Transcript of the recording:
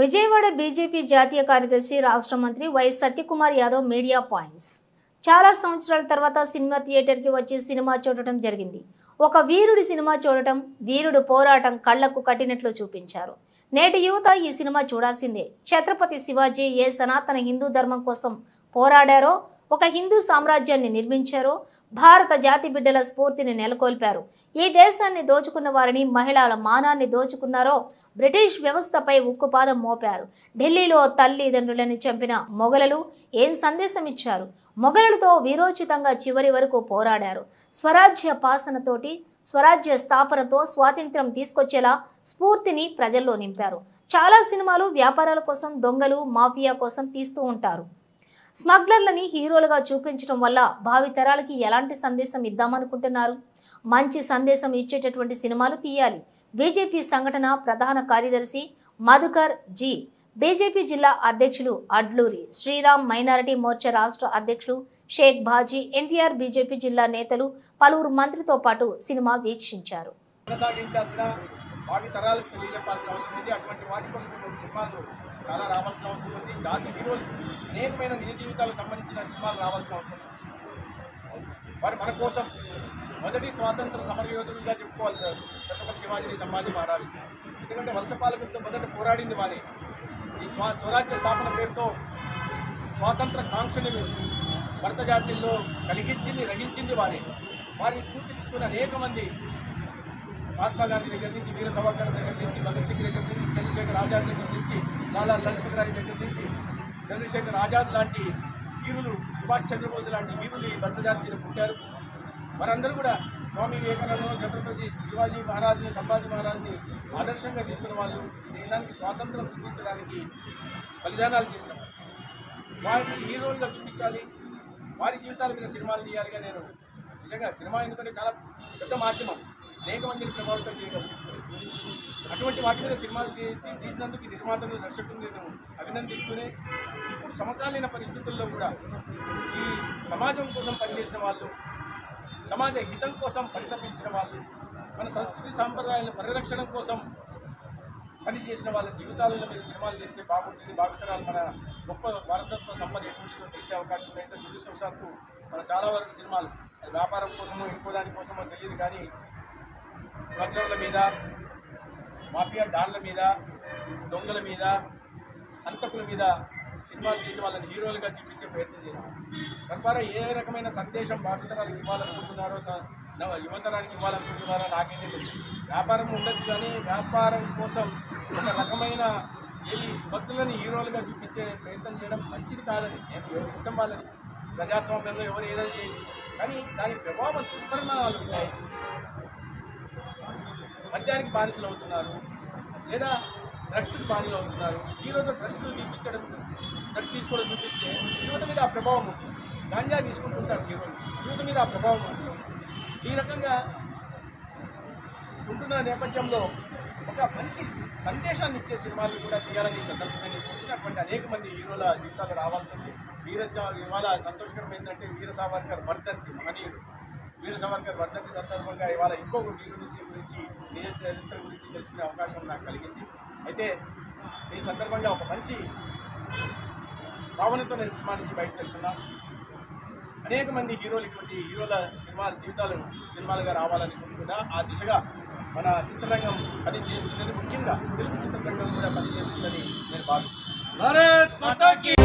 Vijayawada BJP జాతీయ కార్యదర్శి రాష్ట్ర మంత్రి Y Satyakumar Yadav media points. చాలా సంవత్సరాల తర్వాత సినిమా థియేటర్కి వచ్చి సినిమా చూడటం జరిగింది. ఒక వీరుడి సినిమా చూడటం, వీరుడు పోరాటం కళ్లకు కట్టినట్లు చూపించారు. నేటి యువత ఈ సినిమా చూడాల్సిందే. ఛత్రపతి శివాజీ ఏ సనాతన హిందూ ధర్మం కోసం పోరాడారో, ఒక హిందూ సామ్రాజ్యాన్ని నిర్మించారో, భారత జాతి బిడ్డల స్ఫూర్తిని నెలకొల్పారు. ఈ దేశాన్ని దోచుకున్న వారిని, మహిళల మానాన్ని దోచుకున్నారో, బ్రిటిష్ వ్యవస్థపై ఉక్కుపాదం మోపారు. ఢిల్లీలో తల్లిదండ్రులని చంపిన మొఘలులు ఏం సందేశం ఇచ్చారు? మొఘలులతో వీరోచితంగా చివరి వరకు పోరాడారు. స్వరాజ్య పాసనతోటి, స్వరాజ్య స్థాపనతో స్వాతంత్ర్యం తీసుకొచ్చేలా స్ఫూర్తిని ప్రజల్లో నింపారు. చాలా సినిమాలు వ్యాపారాల కోసం, దొంగలు, మాఫియా కోసం తీస్తూ ఉంటారు. స్మగ్లర్లని హీరోలుగా చూపించడం వల్ల భావితరాలకి ఎలాంటి సందేశం ఇద్దామనుకుంటున్నారు? మంచి సందేశం ఇచ్చేటటువంటి సినిమాలు తీయాలి. బీజేపీ సంఘటన ప్రధాన కార్యదర్శి మధుకర్ జీ, బీజేపీ జిల్లా అధ్యక్షులు అడ్లూరి శ్రీరామ్, మైనారిటీ మోర్చా రాష్ట్ర అధ్యక్షులు షేక్ బాజీ, ఎన్టీఆర్ బీజేపీ జిల్లా నేతలు, పలువురు మంత్రితో పాటు సినిమా వీక్షించారు. అటువంటి వాటి కోసం సినిమాలు చాలా రావాల్సిన అవసరం ఉంది. జాతి హీరోలు అనేకమైన నిజ జీవితాలకు సంబంధించిన సినిమాలు రావాల్సిన అవసరం ఉంది. వారు మన కోసం మొదటి స్వాతంత్ర సమరయోధులుగా చెప్పుకోవాలి సార్. ఛత్రపతి శివాజీ, సంభాజీ మహారాజు. ఎందుకంటే వలస పాలకులతో మొదట పోరాడింది వారే. ఈ స్వరాజ్య స్థాపన పేరుతో స్వాతంత్ర కాంక్షని భరత జాతిల్లో కలిగించింది, రగించింది వారే. వారిని స్ఫూర్తి తీసుకున్న అనేక మంది, మహాత్మా గాంధీ దగ్గర నుంచి, వీర సావర్కర్ దగ్గర నుంచి, భగత్ సింగ్ దగ్గర నుంచి, చంద్రశేఖర్ ఆజాద్ దగ్గర నుంచి, లాలా లజపత్ రాయ్ దగ్గర నుంచి, చంద్రశేఖర్ ఆజాద్ లాంటి వీరులు, సుభాష్ చంద్రబోస్ లాంటి వీరులు ఈ భరత జాతి మీద పుట్టారు. వారందరూ కూడా స్వామి వివేకానంద, ఛత్రపతి శివాజీ మహారాజుని, సంభాజీ మహారాజుని ఆదర్శంగా తీసుకున్న వాళ్ళు ఈ దేశానికి స్వాతంత్రం సిద్ధించడానికి బలిదానాలు చేశారు. వారిని హీరోలుగా చూపించాలి, వారి జీవితాల మీద సినిమాలు తీయాలిగా. నేను నిజంగా సినిమా ఎందుకంటే చాలా పెద్ద మాధ్యమం, అనేక మందిని ప్రభావితం చేయగలరు. అటువంటి వాటి మీద సినిమాలు తీసినందుకు నిర్మాతలు, దర్శకులు నేను అభినందిస్తూనే, ఇప్పుడు సమకాలీన పరిస్థితుల్లో కూడా ఈ సమాజం కోసం పనిచేసిన వాళ్ళు, సమాజ హితం కోసం పరితపించిన వాళ్ళు, మన సంస్కృతి సాంప్రదాయాల పరిరక్షణ కోసం పనిచేసిన వాళ్ళ జీవితాలలో మీద సినిమాలు తీస్తే బాగుంటుంది. భావితరాలు మన గొప్ప వారసత్వ సంపద ఎటువంటిదో తెలిసే అవకాశం ఉంది. అయితే దురదృష్టవశాత్తు మన చాలా వరకు సినిమాలు వ్యాపారం కోసమో ఇంకో దానికోసమో తెలియదు, కానీ స్మగ్లర్ల మీద, మాఫియా డాన్ల మీద, దొంగల మీద, హంతకుల మీద సినిమాలు తీసి వాళ్ళని హీరోలుగా చూపించే ప్రయత్నం చేస్తారు. తద్వారా ఏ రకమైన సందేశం భావితరాలకు ఇవ్వాలనుకుంటున్నారో, యువతరానికి ఇవ్వాలనుకుంటున్నారో నాకైతే తెలియదు. వ్యాపారం ఉండొచ్చు, కానీ వ్యాపారం కోసం ఒక రకమైన ఏది స్మగ్లర్ని హీరోలుగా చూపించే ప్రయత్నం చేయడం మంచిది కాదని, ఎవరి ఇష్టం వాళ్ళని. ప్రజాస్వామ్యంలో ఎవరు ఏదైనా చేయొచ్చు, కానీ దాని ప్రభావం, దుష్పరిణామాలు ఉంటాయి. మద్యానికి బానిసలు అవుతున్నారు, లేదా డ్రగ్స్కి బానిసలు అవుతున్నారు. హీరోతో డ్రగ్స్ చూపించడం, డ్రగ్స్ తీసుకోవడం చూపిస్తే యువత మీద ఆ ప్రభావం ఉంటుంది. గాంజా తీసుకుంటుంటారు హీరోలు, యువత మీద ఆ ప్రభావం ఉంటుంది. ఈ రకంగా ఉంటున్న నేపథ్యంలో ఒక మంచి సందేశాన్ని ఇచ్చే సినిమాలు కూడా తీయాలని సందర్భంగా పుట్టినటువంటి అనేక మంది హీరోల జీవితాలు రావాల్సింది. ఇవాళ సంతోషకరం ఏంటంటే వీర సావర్కర్ వర్ధంతి, మహనీయుడు వీర సావర్కర్ వర్ధంతి సందర్భంగా ఇవాళ ఇంకొక వీరుని గురించి, నిజ చరిత్ర గురించి తెలుసుకునే అవకాశం నాకు కలిగింది. అయితే ఈ సందర్భంగా ఒక మంచి భావనతో నేను సినిమా నుంచి బయటకు వెళ్తున్నా. అనేక మంది హీరోలు ఇటువంటి హీరోల జీవితాలు సినిమాలుగా రావాలని కోరుకున్నా. ఆ దిశగా మన చిత్రరంగం పనిచేస్తుందని, ముఖ్యంగా తెలుగు చిత్రరంగం కూడా పనిచేస్తుందని నేను భావిస్తున్నాను.